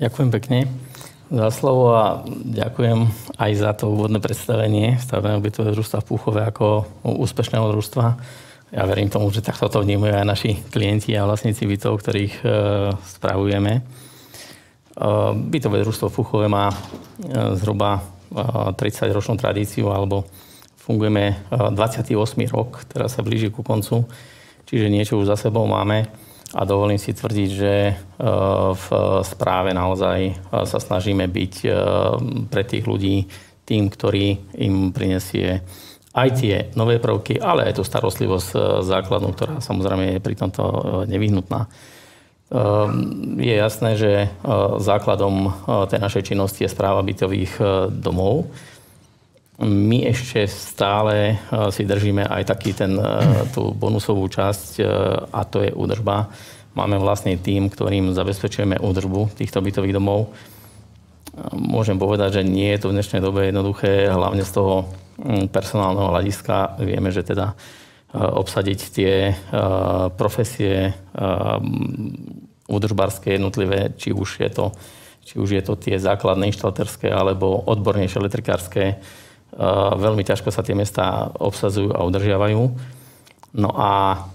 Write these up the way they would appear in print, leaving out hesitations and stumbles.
Ďakujem pekne za slovo a ďakujem aj za to úvodné predstavenie stavebného bytového družstva v Púchove ako úspešného družstva. Ja verím tomu, že takto to vnímajú aj naši klienti a vlastníci bytov, ktorých spravujeme. Bytové družstvo v Púchove má zhruba 30-ročnú tradíciu, alebo fungujeme 28. rok, teraz sa blíži ku koncu, čiže niečo už za sebou máme. A dovolím si tvrdiť, že v správe naozaj sa snažíme byť pre tých ľudí tým, ktorý im prinesie aj tie nové prvky, ale aj tú starostlivosť základnú, ktorá samozrejme je pri tomto nevyhnutná. Je jasné, že základom tej našej činnosti je správa bytových domov. My ešte stále si držíme aj tú bonusovú časť, a to je údržba. Máme vlastný tím, ktorým zabezpečujeme údržbu týchto bytových domov. Môžem povedať, že nie je to v dnešnej dobe jednoduché, hlavne z toho personálneho hľadiska. Vieme, že teda obsadiť tie profesie údržbárske jednotlivé, či už je to tie základné inštalatérske alebo odbornejšie elektrikárske. Veľmi ťažko sa tie mestá obsadzujú a udržiavajú. No a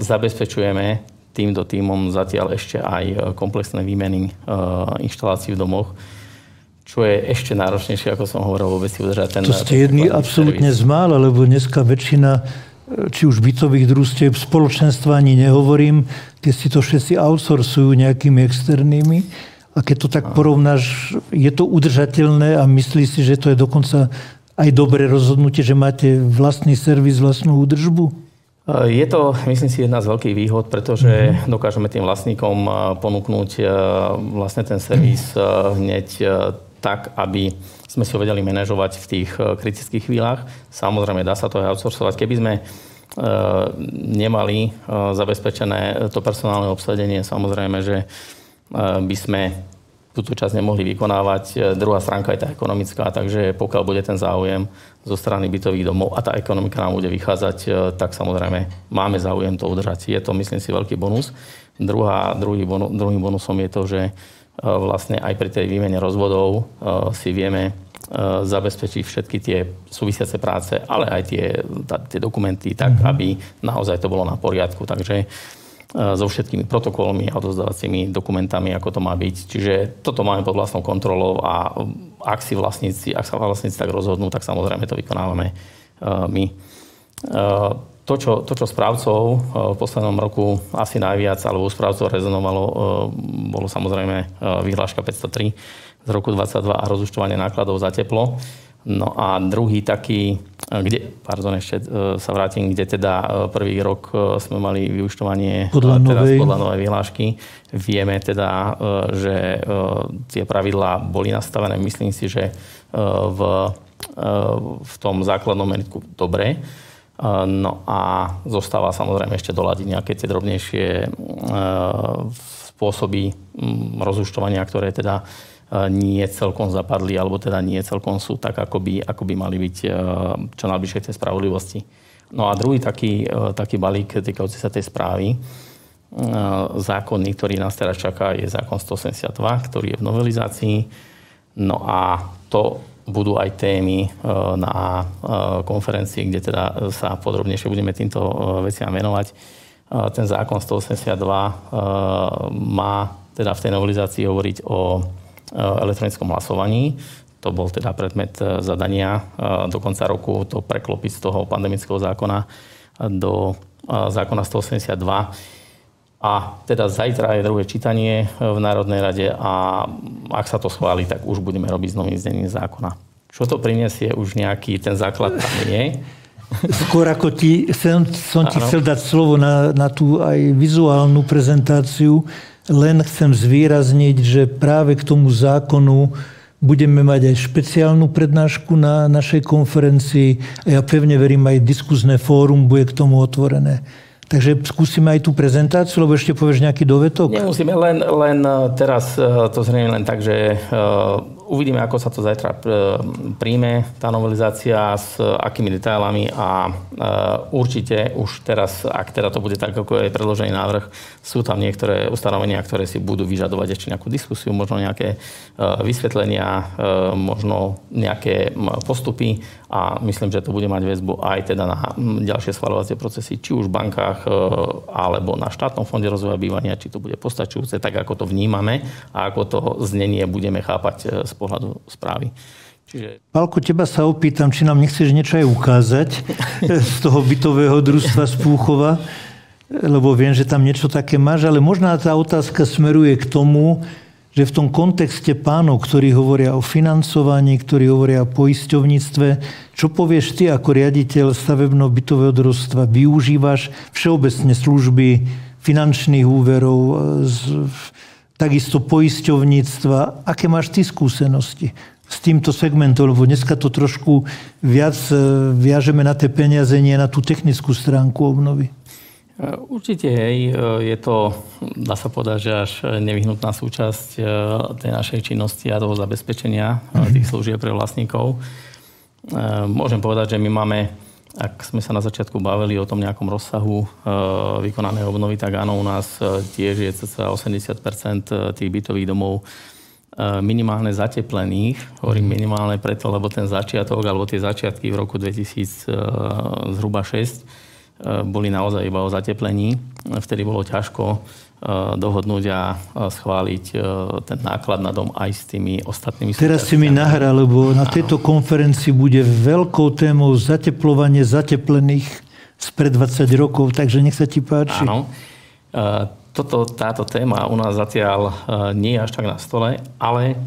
zabezpečujeme týmto tímom zatiaľ ešte aj komplexné výmeny inštalácií v domoch, čo je ešte náročnejšie, ako som hovoril, vôbec si udržať ten... To ste jedni absolútne z mála, lebo dneska väčšina, či už bytových družstiev, spoločenstva ani nehovorím, keď si to všetci outsourcujú nejakými externými. A keď to tak porovnáš, je to udržateľné a myslíš si, že to je dokonca aj dobré rozhodnutie, že máte vlastný servis, vlastnú údržbu? Je to, myslím si, jedna z veľkých výhod, pretože dokážeme tým vlastníkom ponúknuť vlastne ten servis hneď tak, aby sme si ho vedeli manažovať v tých kritických chvíľach. Samozrejme, dá sa to aj outsourcovať. Keby sme nemali zabezpečené to personálne obsadenie, samozrejme, že by sme túto časť nemohli vykonávať. Druhá stránka je tá ekonomická, takže pokiaľ bude ten záujem zo strany bytových domov a tá ekonomika nám bude vychádzať, tak samozrejme máme záujem to udržať. Je to, myslím si, veľký bonus. Druhým bonusom je to, že vlastne aj pri tej výmene rozvodov si vieme zabezpečiť všetky tie súvisiace práce, ale aj tie dokumenty tak, aby naozaj to bolo na poriadku. Takže so všetkými protokolmi a odovzdávacími dokumentami, ako to má byť. Čiže toto máme pod vlastnou kontrolou a ak sa vlastníci tak rozhodnú, tak samozrejme to vykonávame my. To, čo správcov v poslednom roku asi najviac, alebo u správcov rezonovalo, bolo samozrejme vyhláška 503 z roku 2022 a rozúčtovanie nákladov za teplo. No a druhý taký, ešte sa vrátim, kde teda prvý rok sme mali vyúčtovanie podľa novej vyhlášky. Vieme teda, že tie pravidlá boli nastavené, myslím si, že v tom základnom meritku dobre. No a zostáva samozrejme ešte doľadiť nejaké tie drobnejšie spôsoby rozúčtovania, ktoré teda nie celkom zapadli, alebo teda nie celkom sú tak, ako by mali byť čo najbližšie tej spravodlivosti. No a druhý taký balík týkajúci sa tej správy, zákonný, ktorý nás teraz čaká, je zákon 182, ktorý je v novelizácii. No a to budú aj témy na konferencii, kde teda sa podrobnejšie budeme týmto veciam venovať. Ten zákon 182 má teda v tej novelizácii hovoriť o elektronickom hlasovaní. To bol teda predmet zadania do konca roku, to preklopiť z toho pandemického zákona do zákona 182. A teda zajtra je druhé čítanie v Národnej rade a ak sa to schváli, tak už budeme robiť s novým znením zákona. Čo to prinesie, už nejaký ten základ tam je. Skôr ako som ti chcel dať slovo na tú aj vizuálnu prezentáciu, len chcem zvýrazniť, že práve k tomu zákonu budeme mať aj špeciálnu prednášku na našej konferencii a ja pevne verím, aj diskuzné fórum bude k tomu otvorené. Takže skúsime aj tú prezentáciu, lebo ešte povieš nejaký dovetok? Nemusíme, len teraz to zrejme len tak, že Uvidíme, ako sa to zajtra príjme, tá novelizácia, s akými detailami a určite už teraz, ak teda to bude tak, ako je predložený návrh, sú tam niektoré ustanovenia, ktoré si budú vyžadovať ešte nejakú diskusiu, možno nejaké vysvetlenia, možno nejaké postupy a myslím, že to bude mať väzbu aj teda na ďalšie schvaľovacie procesy, či už v bankách alebo na štátnom fonde rozvoja bývania, či to bude postačujúce, tak ako to vnímame a ako to znenie budeme chápať z pohľadu správy. Pálko, teba sa opýtam, či nám nechceš niečo aj ukázať z toho bytového družstva z Púchova, lebo viem, že tam niečo také máš, ale možná tá otázka smeruje k tomu, že v tom kontexte pánov, ktorí hovoria o financovaní, ktorí hovoria o poisťovníctve, čo povieš ty ako riaditeľ stavebného bytového družstva? Využívaš všeobecne služby finančných úverov, takisto poisťovníctva. Aké máš ty skúsenosti s týmto segmentom? Lebo dneska to trošku viac viažeme na tie peniaze, nie na tú technickú stránku obnovy. Určite, hej, je to, dá sa povedať, že až nevyhnutná súčasť tej našej činnosti a toho zabezpečenia tých služieb pre vlastníkov. Môžem povedať, že my máme, ak sme sa na začiatku bavili o tom nejakom rozsahu vykonanej obnovy, tak áno, u nás tiež je cca 80% tých bytových domov minimálne zateplených. Hovorím minimálne preto, lebo ten začiatok, alebo tie začiatky v roku 2000 zhruba 6 boli naozaj iba o zateplení. Vtedy bolo ťažko dohodnúť a schváliť ten náklad na dom aj s tými ostatnými. Teraz si mi nahral, lebo na tejto konferencii bude veľkou témou zateplovanie zateplených spred 20 rokov, takže nech sa ti páči. Áno. Táto téma u nás zatiaľ nie je až tak na stole, ale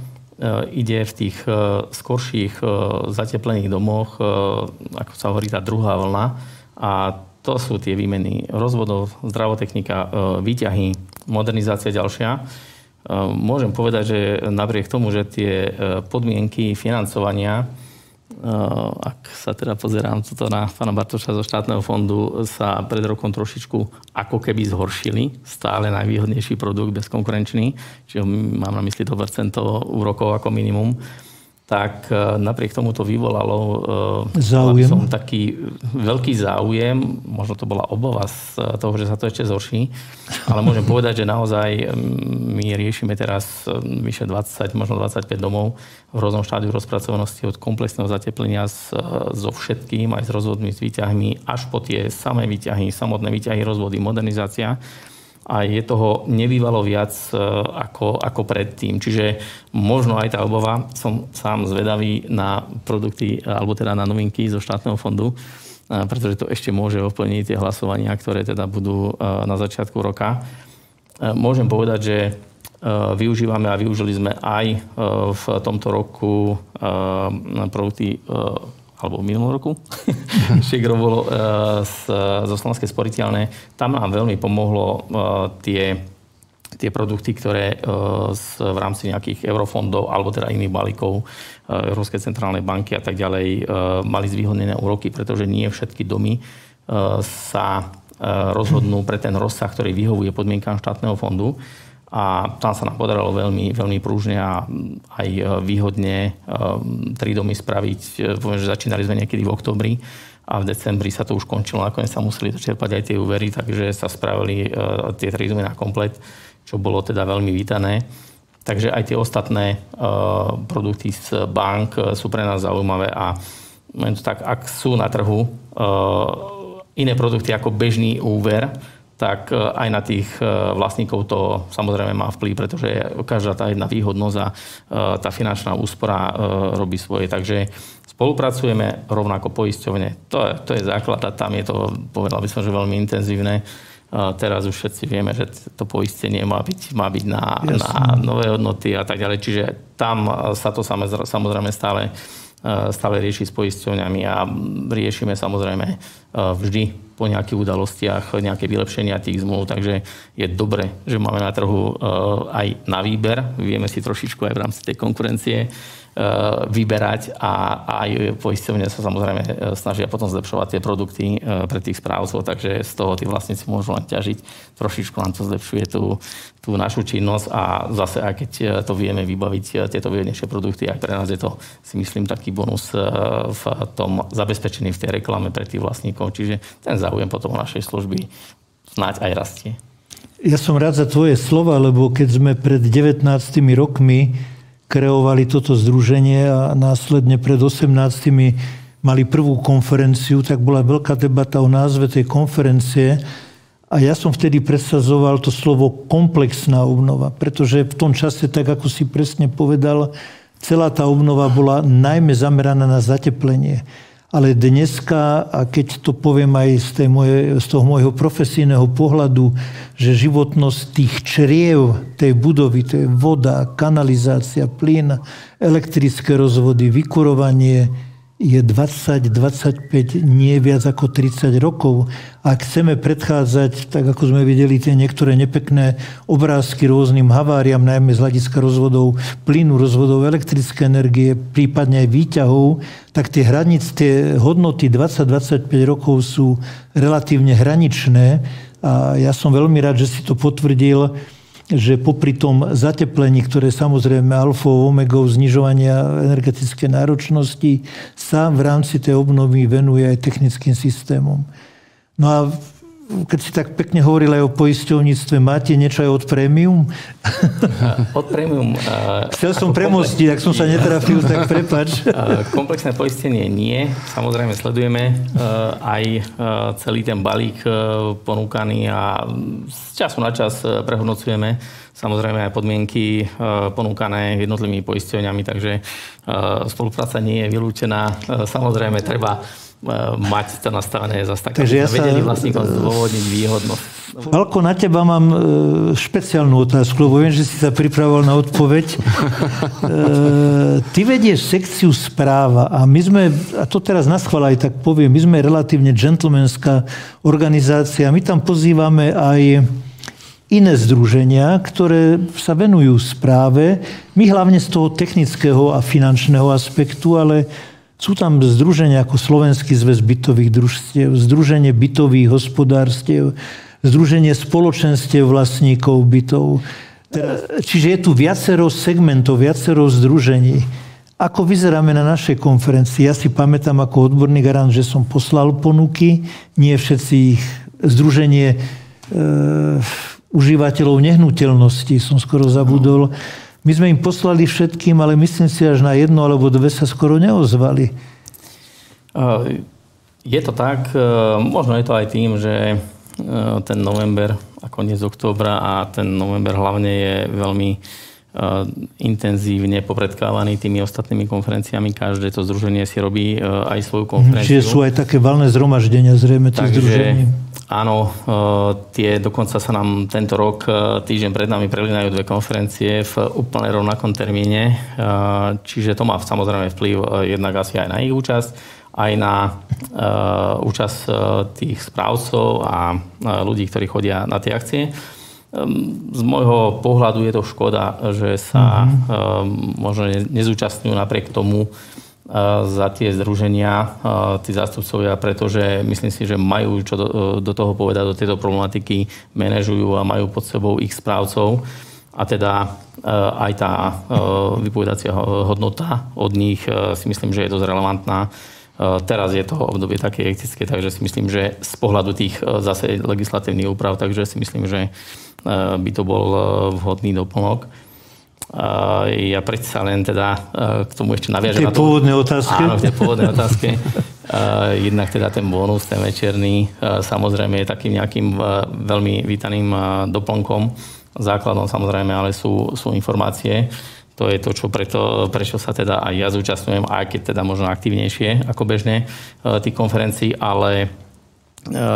ide v tých skorších zateplených domoch, ako sa hovorí, tá druhá vlna. A to sú tie výmeny rozvodov, zdravotechnika, výťahy, modernizácia ďalšia. Môžem povedať, že napriek tomu, že tie podmienky financovania, ak sa teda pozerám toto na pána Bartoša zo štátneho fondu, sa pred rokom trošičku ako keby zhoršili. Stále najvýhodnejší produkt, bezkonkurenčný, čiže mám na mysli to percento úrokov ako minimum. Tak napriek tomu to vyvolalo som taký veľký záujem, možno to bola obava z toho, že sa to ešte zhorší, ale môžem povedať, že naozaj my riešime teraz vyše 20, možno 25 domov v rôznom štádiu rozpracovanosti od komplexného zateplenia so všetkým, aj s rozvodmi, s výťahmi, až po tie samé výťahy, samotné výťahy, rozvody, modernizácia. A je toho nebývalo viac ako predtým. Čiže možno aj tá obava, som sám zvedavý na produkty, alebo teda na novinky zo štátneho fondu, pretože to ešte môže ovplyvniť tie hlasovania, ktoré teda budú na začiatku roka. Môžem povedať, že využívame a využili sme aj v tomto roku produkty alebo v minulom roku, Šegro bolo zo Slovenskej sporiteľne. Tam nám veľmi pomohlo tie produkty, ktoré v rámci nejakých eurofondov alebo teda iných balíkov Európskej centrálnej banky a tak ďalej mali zvýhodnené úroky, pretože nie všetky domy sa rozhodnú pre ten rozsah, ktorý vyhovuje podmienkám štátneho fondu. A tam sa nám podarilo veľmi, veľmi prúžne a aj výhodne 3 domy spraviť. Poviem, že začínali sme niekedy v októbri a v decembri sa to už končilo. Nakoniec sa museli dočerpať aj tie úvery, takže sa spravili tie 3 domy na komplet, čo bolo teda veľmi vítané. Takže aj tie ostatné produkty z bank sú pre nás zaujímavé a tak, ak sú na trhu iné produkty ako bežný úver, tak aj na tých vlastníkov to samozrejme má vplyv, pretože každá tá jedna výhodnosť a tá finančná úspora robí svoje. Takže spolupracujeme rovnako poisťovne. To je základ a tam je to, povedal by som, že veľmi intenzívne. Teraz už všetci vieme, že to poistenie má byť na nové hodnoty a tak ďalej. Čiže tam sa to samozrejme stále rieši s poisťovňami a riešime samozrejme vždy po nejakých udalostiach nejaké vylepšenia tých zmluv, takže je dobre, že máme na trhu aj na výber. Vieme si trošičku aj v rámci tej konkurencie vyberať a aj poisťovne sa samozrejme snažia potom zlepšovať tie produkty pre tých správcov, takže z toho tí vlastníci môžu len ťažiť. Trošičku nám to zlepšuje tú našu činnosť a zase aj keď to vieme vybaviť tieto výhodnejšie produkty, aj pre nás je to, si myslím, taký bonus v tom zabezpečení v tej reklame pre tých vlastníkov, čiže ten záujem potom o našej služby snáď aj rastie. Ja som rád za tvoje slova, lebo keď sme pred 19 rokmi kreovali toto združenie a následne pred 18 mali prvú konferenciu, tak bola veľká debata o názve tej konferencie a ja som vtedy presadzoval to slovo komplexná obnova, pretože v tom čase, tak ako si presne povedal, celá tá obnova bola najmä zameraná na zateplenie. Ale dneska, a keď to poviem aj z toho môjho profesijného pohľadu, že životnosť tých čriev tej budovy, to je voda, kanalizácia, plyn, elektrické rozvody, vykurovanie, je 20-25, nie viac ako 30 rokov. Ak chceme predchádzať, tak ako sme videli tie niektoré nepekné obrázky rôznym haváriám, najmä z hľadiska rozvodov plynu, rozvodov elektrické energie, prípadne aj výťahov, tak tie hodnoty 20-25 rokov sú relatívne hraničné. A ja som veľmi rád, že si to potvrdil, že popri tom zateplení, ktoré samozrejme alfou, omegou znižovania energetickej náročnosti, sa v rámci tej obnovy venuje aj technickým systémom. No a keď si tak pekne hovoril aj o poisťovníctve, máte niečo aj od Premium? Od Premium. Chcel som premostiť, ak som sa netrafil, tak prepáč. Komplexné poistenie nie. Samozrejme sledujeme aj celý ten balík ponúkaný a z času na čas prehodnocujeme samozrejme aj podmienky ponúkané jednotlivými poisťovňami, takže spolupráca nie je vylúčená. Samozrejme treba mať to nastavené zase tak, aby sme vedeli vlastníkom zdôvodniť výhodnosť. Valko, na teba mám špeciálnu otázku, lebo viem, že si sa pripravoval na odpoveď. Ty vedieš sekciu správa a my sme, a to teraz naschvál aj tak poviem, my sme relatívne džentlmenská organizácia. My tam pozývame aj iné združenia, ktoré sa venujú správe. My hlavne z toho technického a finančného aspektu, ale sú tam združenia ako Slovenský zväz bytových družstiev, Združenie bytových hospodárstiev, Združenie spoločenstiev vlastníkov bytov. Čiže je tu viacero segmentov, viacero združení. Ako vyzeráme na našej konferencii? Ja si pamätám ako odborný garant, že som poslal ponuky. Nie všetci ich. Združenie užívateľov nehnuteľností som skoro zabudol. My sme im poslali všetkým, ale myslím si, až na jedno alebo dve sa skoro neozvali. Je to tak. Možno je to aj tým, že ten november a koniec októbra a ten november hlavne je veľmi intenzívne popredkávaný tými ostatnými konferenciami. Každé to združenie si robí aj svoju konferenciu. Čiže sú aj také valné zhromaždenia, zrejme tie združenie. Áno, tie dokonca sa nám tento rok, týždeň pred nami prelínajú dve konferencie v úplne rovnakom termíne. Čiže to má samozrejme vplyv jednak asi aj na ich účasť, aj na účasť tých správcov a ľudí, ktorí chodia na tie akcie. Z môjho pohľadu je to škoda, že sa možno nezúčastňujú napriek tomu za tie združenia tí zástupcovia, pretože myslím si, že majú čo do toho povedať, do tejto problematiky, manažujú a majú pod sebou ich správcov a teda aj tá vypovedacia hodnota od nich si myslím, že je dosť relevantná. Teraz je to obdobie také hektické, takže si myslím, že z pohľadu tých zase legislatívnych úprav, takže si myslím, že by to bol vhodný doplnok. Ja predsa len teda k tomu ešte naviažem. Tie pôvodné otázky? Áno, tie pôvodné otázky. Jednak teda ten bonus, ten večerný, samozrejme je takým nejakým veľmi vítaným doplnkom. Základom samozrejme, ale sú informácie. To je to, prečo sa teda aj ja zúčastňujem, aj keď teda možno aktívnejšie ako bežne tých konferencií, ale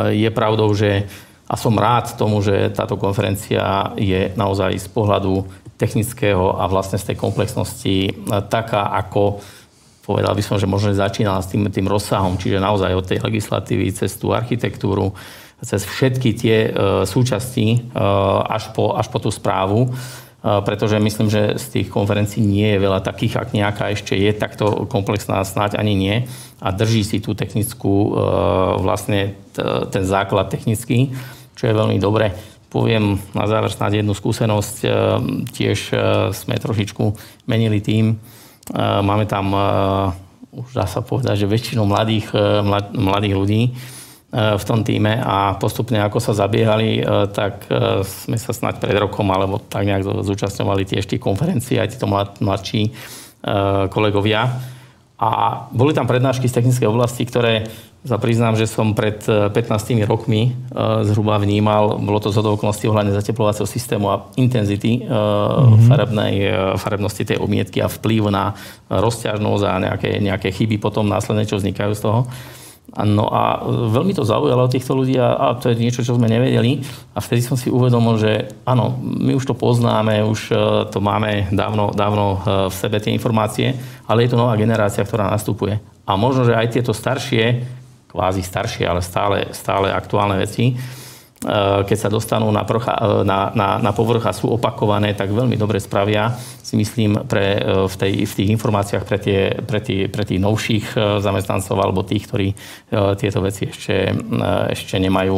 je pravdou, že a som rád tomu, že táto konferencia je naozaj z pohľadu technického a vlastne z tej komplexnosti taká, ako v povedal by som, že možno začínala s tým rozsahom, čiže naozaj od tej legislatívy cez tú architektúru, cez všetky tie súčasti až po tú správu, pretože myslím, že z tých konferencií nie je veľa takých, ak nejaká ešte je takto komplexná, snáď ani nie, a drží si tú technickú, vlastne ten základ technický, čo je veľmi dobré. Poviem na záver snáď jednu skúsenosť, tiež sme trošičku menili tým. Máme tam, už dá sa povedať, že väčšinou mladých ľudí v tom týme a postupne ako sa zabiehali, tak sme sa snáď pred rokom alebo tak nejak zúčastňovali tiež tých konferencií, aj títo mladší kolegovia. A boli tam prednášky z technickej oblasti, ktoré sa priznám, že som pred 15 rokmi zhruba vnímal, bolo to zhodou okolností ohľadne zateplovacieho systému a intenzity farebnosti tej obmietky a vplyv na rozťažnosť a nejaké chyby potom následne, čo vznikajú z toho. No a veľmi to zaujalo týchto ľudí a to je niečo, čo sme nevedeli. A vtedy som si uvedomil, že áno, my už to poznáme, už to máme dávno v sebe tie informácie, ale je to nová generácia, ktorá nastupuje. A možno, že aj tieto staršie, kvázi staršie, ale stále aktuálne veci, keď sa dostanú na povrch a sú opakované, tak veľmi dobre spravia, si myslím, v tých informáciách pre tých novších zamestnancov alebo tých, ktorí tieto veci ešte nemajú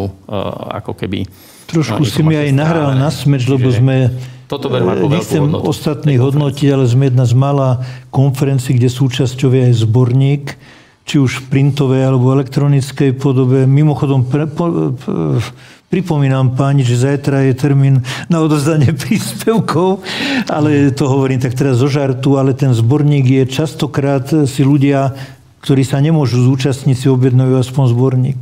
ako keby... Trošku si mi aj nahral na smeč, lebo sme... Nechcem ostatných hodnotiť, ale sme jedna z mála konferencií, kde súčasťovia je zborník, či už v printovej alebo elektronickej podobe. Mimochodom, pripomínam páni, že zajtra je termín na odozdanie príspevkov, ale to hovorím tak teraz zo žartu, ale ten zborník je častokrát si ľudia, ktorí sa nemôžu zúčastniť, si objednajú aspoň zborník.